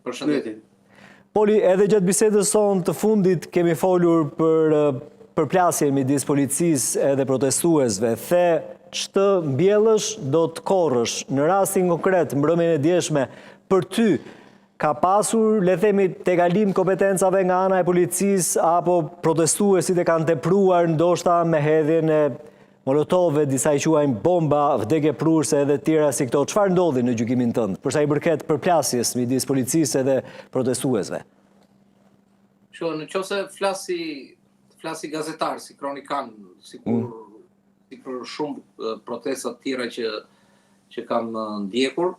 Përshëndetje. Poli, edhe gjatë bisedës sonë të fundit kemi folur për përplasjen midis policisë edhe protestuesve. The ç'të mbjellësh do të korrësh. Në rastin konkret, mbrëmjen e djeshme, për ty ka pasur, le themi, tejkalim kompetencave nga ana e policisë apo protestuesit e kanë tepruar ndoshta me hedhjen e molotove, disa i quajnë bomba, vdekje prurse edhe tjera si këto. Çfarë ndodhi në gjykimin tënd për sa i përket përplasjes midis policisë edhe protestuesve? Në qoftë flasi gazetar, si kronikan, si për shumë protestat tjera që kam ndjekur,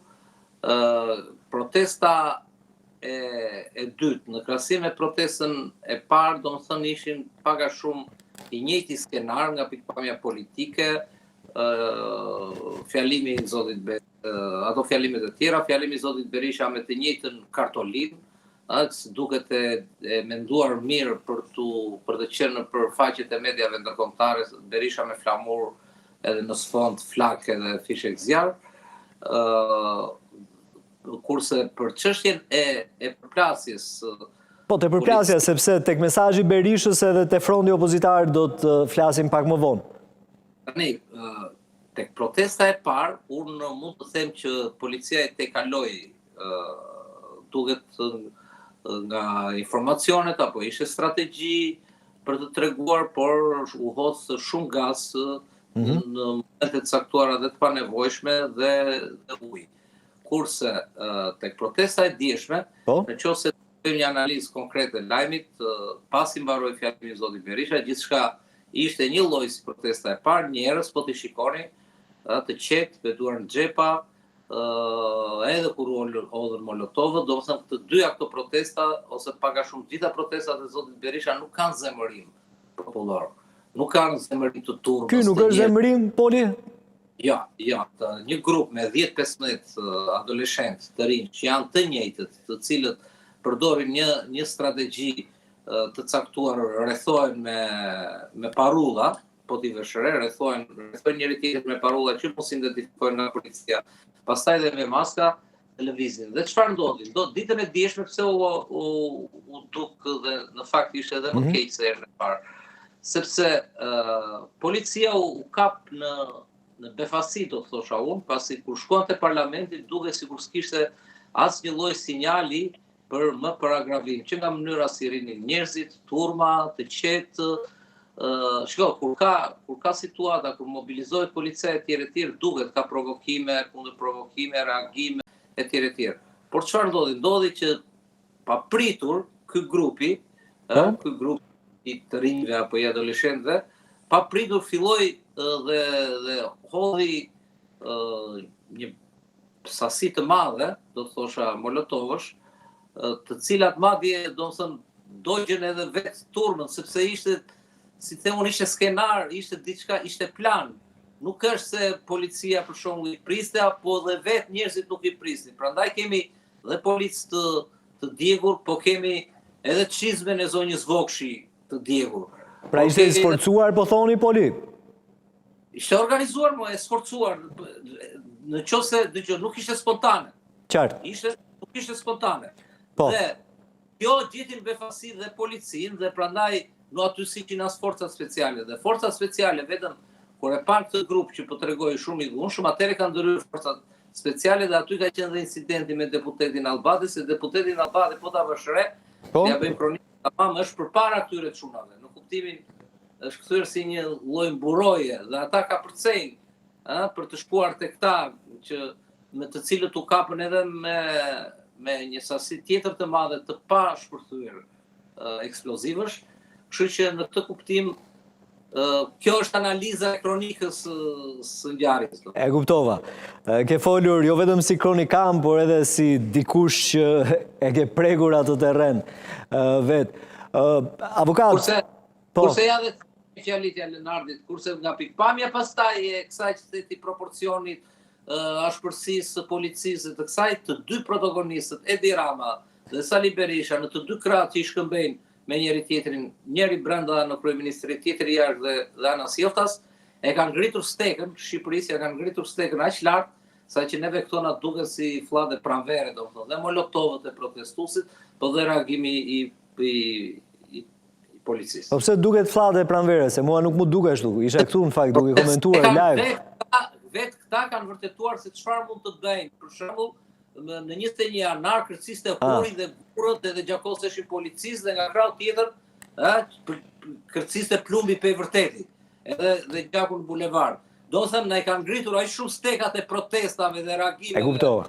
protesta e dytë, në krahasim me protestën e parë, domethënë ishin pak a shumë i njëjti skenar nga pikpamja politike, fjalimi i zotit ato fjalimet e tjera, fjalimi i zotit Berisha me të njëjtën kartolinë, duket e menduar mirë për të qenë për faqet e mediave ndërkombëtare, Berisha me flamur edhe në sfond flak edhe fishek zjarr. Kurse për çështjen e përplasjes. Po, te përplasja, sepse tek mesazhi i Berishës edhe te fronti opozitar do të flasim pak më vonë. Tani, tek protesta e parë, unë mund të them që policia e tejkaloi, duket nga informacionet apo ishte strategji për të treguar, por u hodh shumë gaz në momente të caktuara dhe të panevojshme dhe ujë. Kurse tek protesta e djeshme, nëse bëjmë një analizë konkrete e lajmit, pasi mbaroi fjalimi i zotit Berisha, gjithçka ishte një lloj si protesta e parë, njerëz po të shikoni të qetë, vetuar në xhepa, edhe kur hodhën molotovë, domethënë të dyja këto protesta ose pak a shumë gjitha protestat e zotit Berisha nuk kanë zemërim popullor. Nuk kanë zemërim të turmës. Ky nuk është zemërim, Poli? Ja, një grup me 10-15 adoleshentë të rinj që janë të njëjtët, të cilët përdorin një strategji të caktuar, rrethohen me parulla, po t'i vëshre, rrethohen njëri tjetrin me parulla që mos identifikohen nga policia, pastaj dhe me maska të lëvizin. Dhe çfarë ndodhi? Ditën e djeshme pse u duk dhe në fakt ishte edhe më keq se herën e parë. Sepse policia u kap në befasi, do të thosha unë, pasi kur shkon te parlamenti duket sikur s'kishte asnjë lloj sinjali për agravim, që nga mënyra si rinin njerëzit, turma, të qetë. Shiko, kur ka situata, kur mobilizohet policia e tjerë, duket ka provokime, kundër provokime, reagime e tjerë. Por çfarë ndodhi? Ndodhi që papritur ky grupi i të rinjve apo i adoleshentëve, papritur filloi dhe hodhi një sasi të madhe, do të thosha molotovësh, të cilat madje domethënë dogjën edhe vetë turmën, sepse ishte, si them unë, ishte skenar, ishte diçka, ishte plan. Nuk është se policia për shembull i priste apo dhe vetë njerëzit nuk i prisnin. Prandaj kemi dhe policë të djegur, po kemi edhe çizmen e zonjës Vokshi të djegur. Pra ishte sforcuar, po thoni, Poli? Ishte organizuar, mo e sforcuar. Në qoftë se nuk ishte spontane. Qartë. Nuk ishte spontane. Po. Dhe kjo gjetin befasi dhe policinë dhe prandaj në aty siqin as forcat speciale. Dhe forcat speciale vetëm kur e pan këtë grup që po tregoi shumë i dhunshëm, atëherë kanë ndërhyrë forcat speciale dhe aty ka qenë dhe incidenti me deputetin Allbati, se deputetin Allbati po ta vëshre, ja bëjmë kronikë tamam, është përpara këtyre çunave. Në kuptimin është kthyer si një lloj mburoje dhe ata ka përcejnë për të shkuar tek ta që me të cilët u kapën edhe me një sasi tjetër të madhe të pa shpërthyer eksplozivësh. Kështu që në këtë kuptim kjo është analiza e kronikës së ngjarjes. E kuptova. Ke folur jo vetëm si kronikan, por edhe si dikush që e ke prekur atë terren vet. Avokat. Kurse ja dhe fjalitja Lenardit, kurse nga pikpamja pastaj e kësaj qyteti proporcionit ashpërsisë së policisë të kësaj, të dy protagonistët, Edi Rama dhe Sali Berisha, në të dy krahët që i shkëmbejnë me njëri tjetrin, njëri brenda në kryeministri, tjetri jashtë dhe Ana Sjelltas, e kanë ngritur stekën, Shqipërisë ja kanë ngritur stekën aq lart sa që neve këto na duket si fllate pranvere, domethënë, dhe molotovët e protestuesit, po dhe reagimi i policisë. Po pse duket fllate pranvere, se mua nuk mu duke ashtu. Isha këtu në fakt duke komentuar live. Vetë këta kanë vërtetuar se çfarë mund të bëjnë. Për shembull, në 21 janar kërciste Huri dhe burrët edhe gjakoseshin policisë dhe nga krau tjetër, kërciste plumbi pe vërtetit. Edhe gjakun bulevard. Do thënë, na i kanë ngritur aq shumë stekat e protestave dhe reagimeve. E kuptova.